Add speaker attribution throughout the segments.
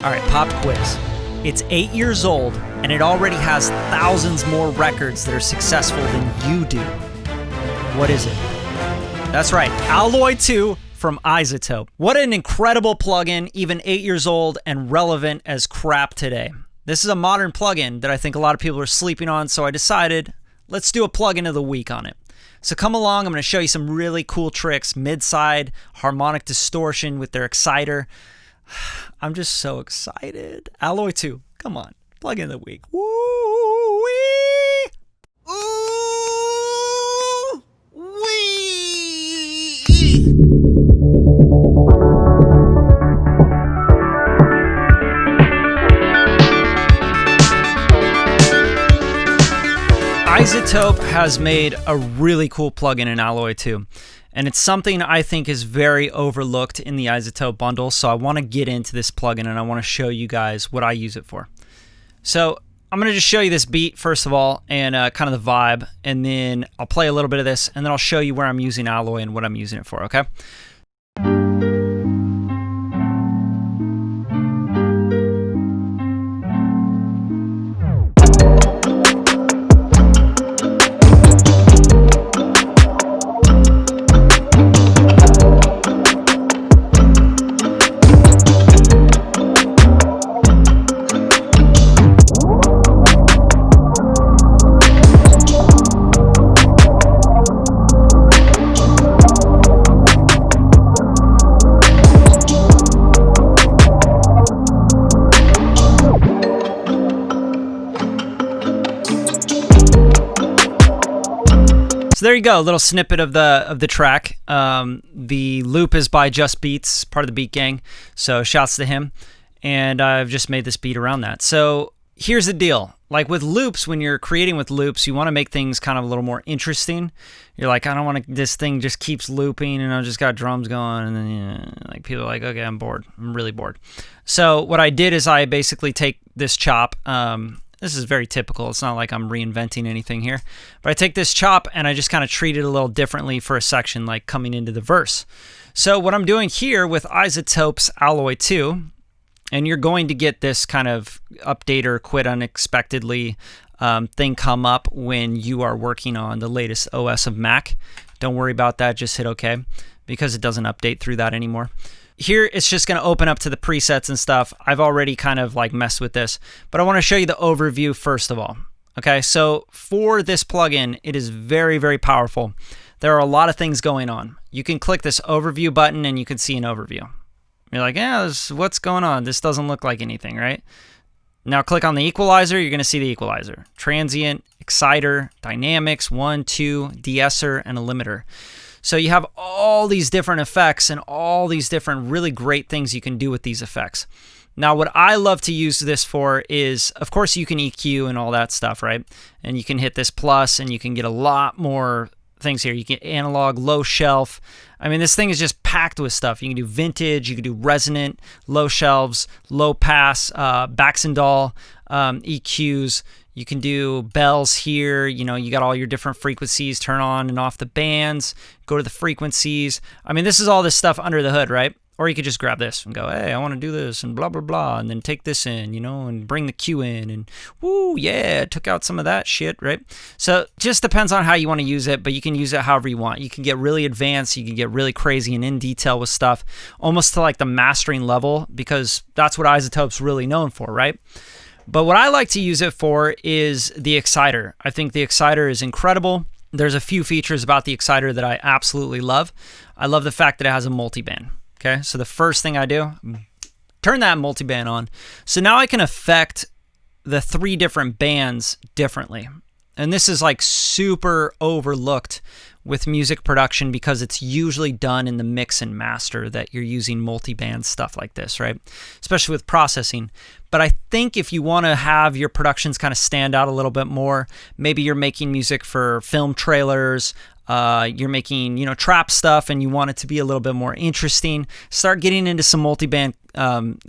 Speaker 1: All right, pop quiz. It's 8 years old, and it already has thousands more records that are successful than you do. What is it? That's right, Alloy 2 from iZotope. What an incredible plugin, even 8 years old and relevant as crap today. This is a modern plugin that I think a lot of people are sleeping on, so I decided, let's do a plugin of the week on it. So come along, I'm going to show you some really cool tricks, mid-side, harmonic distortion with their exciter. I'm just so excited. Alloy 2, come on, plugin of the week. Woo-wee! Ooh-wee! iZotope has made a really cool plugin in Alloy 2. And it's something I think is very overlooked in the iZotope bundle, so I want to get into this plugin and I want to show you guys what I use it for. So I'm going to just show you this beat first of all, and kind of the vibe, and then I'll play a little bit of this, and then I'll show you where I'm using Alloy and what I'm using it for, okay? So there you go, a little snippet of the track. The loop is by Just Beats, part of the Beat Gang, so shouts to him. And I've just made this beat around that. So here's the deal. Like with loops, when you're creating with loops, you want to make things kind of a little more interesting. You're like, I don't want to, this thing just keeps looping and I just got drums going, and then like people are like, okay, I'm bored. I'm really bored. So what I did is I basically take this chop. This is very typical. It's not like I'm reinventing anything here. But I take this chop and I just kind of treat it a little differently for a section, like coming into the verse. So what I'm doing here with iZotope's Alloy 2, and you're going to get this kind of update or quit unexpectedly thing come up when you are working on the latest OS of Mac. Don't worry about that. Just hit OK, because it doesn't update through that anymore. Here, it's just going to open up to the presets and stuff. I've already kind of like messed with this, but I want to show you the overview first of all. Okay, so for this plugin, it is very, very powerful. There are a lot of things going on. You can click this overview button and you can see an overview. You're like, yeah, what's going on? This doesn't look like anything, right? Now click on the equalizer, you're going to see the equalizer. Transient, exciter, dynamics, 1, 2, de-esser, and a limiter. So you have all these different effects and all these different really great things you can do with these effects. Now, what I love to use this for is, of course, you can EQ and all that stuff, right? And you can hit this plus and you can get a lot more things here. You get analog, low shelf. I mean, this thing is just packed with stuff. You can do vintage, you can do resonant, low shelves, low pass, Baxandall, EQs. You can do bells here. You know, you got all your different frequencies, turn on and off the bands, go to the frequencies. I mean, this is all this stuff under the hood, right? Or you could just grab this and go, hey, I want to do this and blah, blah, blah, and then take this in, you know, and bring the cue in and woo, yeah, took out some of that shit, right? So just depends on how you want to use it, but you can use it however you want. You can get really advanced, you can get really crazy and in detail with stuff, almost to like the mastering level, because that's what iZotope's really known for, right? But what I like to use it for is the exciter. I think the exciter is incredible. There's a few features about the exciter that I absolutely love. I love the fact that it has a multiband. Okay, so the first thing I do, turn that multiband on. So now I can affect the 3 different bands differently. And this is like super overlooked with music production because it's usually done in the mix and master that you're using multi-band stuff like this, right? Especially with processing. But I think if you want to have your productions kind of stand out a little bit more, maybe you're making music for film trailers, you're making, you know, trap stuff and you want it to be a little bit more interesting, start getting into some multi-band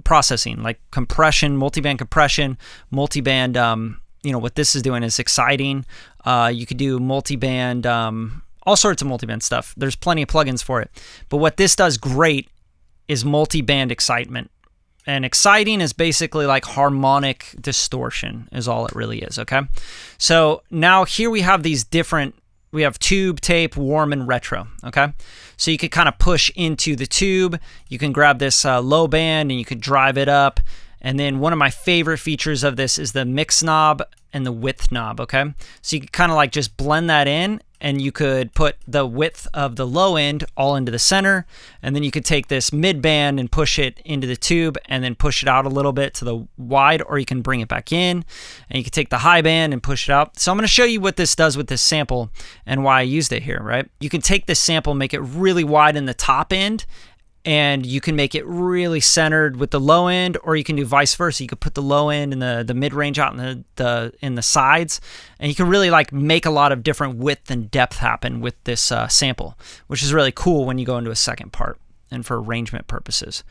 Speaker 1: processing, like compression, multi-band compression, multi-band, you know, what this is doing is exciting. You could do multi-band, all sorts of multi-band stuff. There's plenty of plugins for it. But what this does great is multi-band excitement. And exciting is basically like harmonic distortion is all it really is, okay? So now here we have these different, we have tube, tape, warm, and retro, okay? So you could kind of push into the tube. You can grab this low band and you could drive it up. And then one of my favorite features of this is the mix knob and the width knob, okay? So you could kind of like just blend that in, and you could put the width of the low end all into the center, and then you could take this mid band and push it into the tube and then push it out a little bit to the wide, or you can bring it back in, and you can take the high band and push it out. So I'm going to show you what this does with this sample and why I used it here, right? You can take this sample, make it really wide in the top end, and you can make it really centered with the low end, or you can do vice versa. You could put the low end and the mid-range out in the sides, and you can really like make a lot of different width and depth happen with this sample, which is really cool when you go into a second part and for arrangement purposes.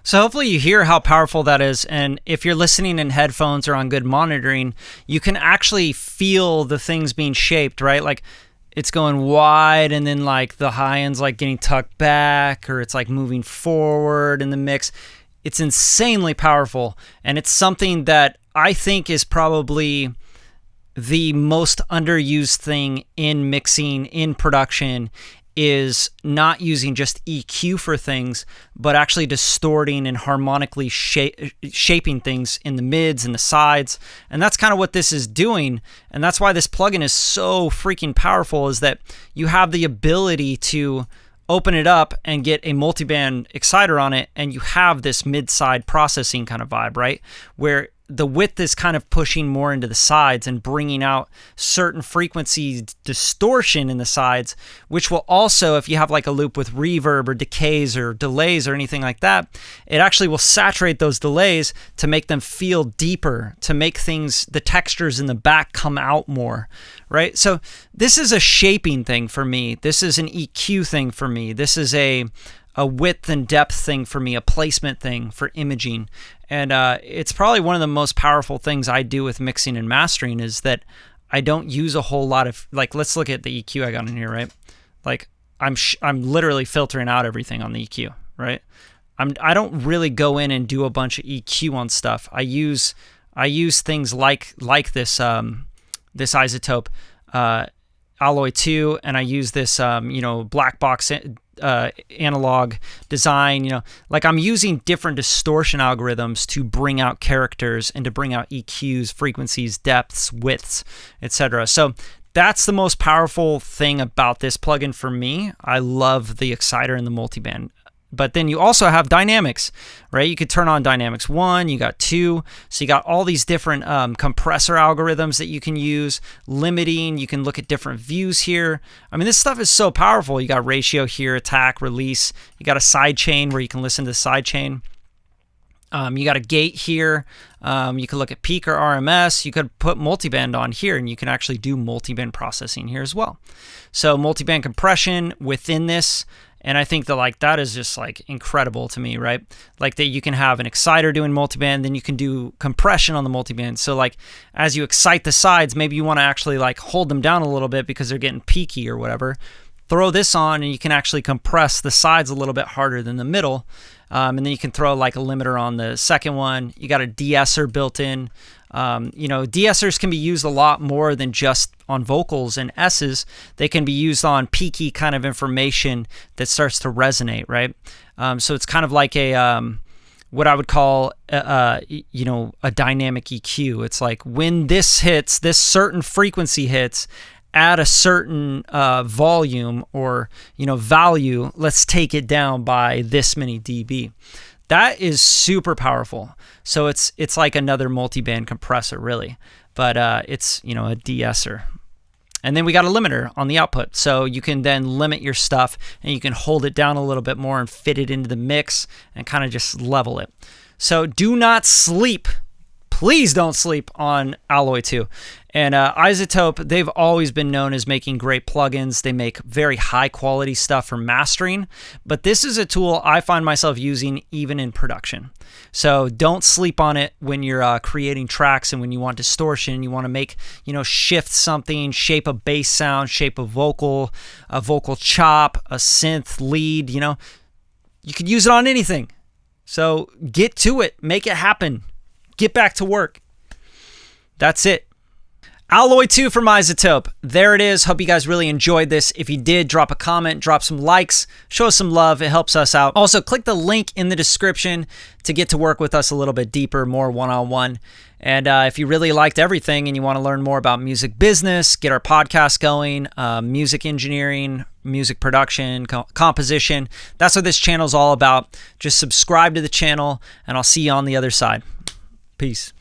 Speaker 1: So hopefully you hear how powerful that is, and if you're listening in headphones or on good monitoring, you can actually feel the things being shaped, right? Like it's going wide, and then like the high end's like getting tucked back, or it's like moving forward in the mix. It's insanely powerful, and it's something that I think is probably the most underused thing in mixing, in production, is not using just EQ for things, but actually distorting and harmonically shaping things in the mids and the sides. And that's kind of what this is doing. And that's why this plugin is so freaking powerful, is that you have the ability to open it up and get a multiband exciter on it, and you have this mid-side processing kind of vibe, right? Where the width is kind of pushing more into the sides and bringing out certain frequency distortion in the sides, which will also, if you have like a loop with reverb or decays or delays or anything like that, it actually will saturate those delays to make them feel deeper, to make things, the textures in the back come out more, right? So this is a shaping thing for me. This is an EQ thing for me. This is a width and depth thing for me, a placement thing for imaging. And it's probably one of the most powerful things I do with mixing and mastering, is that I don't use a whole lot of, like, let's look at the EQ I got in here, right? Like I'm literally filtering out everything on the EQ, right? I don't really go in and do a bunch of EQ on stuff. I use things like this isotope Alloy 2, and I use this black box analog design, like I'm using different distortion algorithms to bring out characters and to bring out EQs, frequencies, depths, widths, etc. So that's the most powerful thing about this plugin for me. I love the exciter and the multiband. But then you also have dynamics, right? You could turn on dynamics 1, you got 2. So you got all these different compressor algorithms that you can use, limiting. You can look at different views here. I mean, this stuff is so powerful. You got ratio here, attack, release. You got a side chain where you can listen to the side chain. You got a gate here. You can look at peak or RMS. You could put multiband on here, and you can actually do multiband processing here as well. So multiband compression within this. And I think that that is just incredible to me, right? Like that you can have an exciter doing multiband, then you can do compression on the multiband. So as you excite the sides, maybe you want to actually hold them down a little bit because they're getting peaky or whatever. Throw this on and you can actually compress the sides a little bit harder than the middle. And then you can throw a limiter on the second one. You got a de-esser built in. De-essers can be used a lot more than just on vocals and S's. They can be used on peaky kind of information that starts to resonate, right? So it's kind of like a what I would call a dynamic EQ. It's like when this hits, this certain frequency hits at a certain volume or value, let's take it down by this many dB. That is super powerful. So it's like another multiband compressor, really, but it's a de-esser. And then we got a limiter on the output, so you can then limit your stuff and you can hold it down a little bit more and fit it into the mix and kind of just level it. So do not sleep. Please don't sleep on Alloy 2. And iZotope, they've always been known as making great plugins. They make very high quality stuff for mastering, but this is a tool I find myself using even in production. So don't sleep on it when you're creating tracks and when you want distortion, you want to make, shift something, shape a bass sound, shape a vocal chop, a synth lead, you could use it on anything. So get to it, make it happen. Get back to work. That's it. Alloy 2 from iZotope. There it is. Hope you guys really enjoyed this. If you did, drop a comment, drop some likes, show us some love. It helps us out. Also, click the link in the description to get to work with us a little bit deeper, more one-on-one. And if you really liked everything and you want to learn more about music business, get our podcast going, music engineering, music production, composition, that's what this channel is all about. Just subscribe to the channel, and I'll see you on the other side. Peace.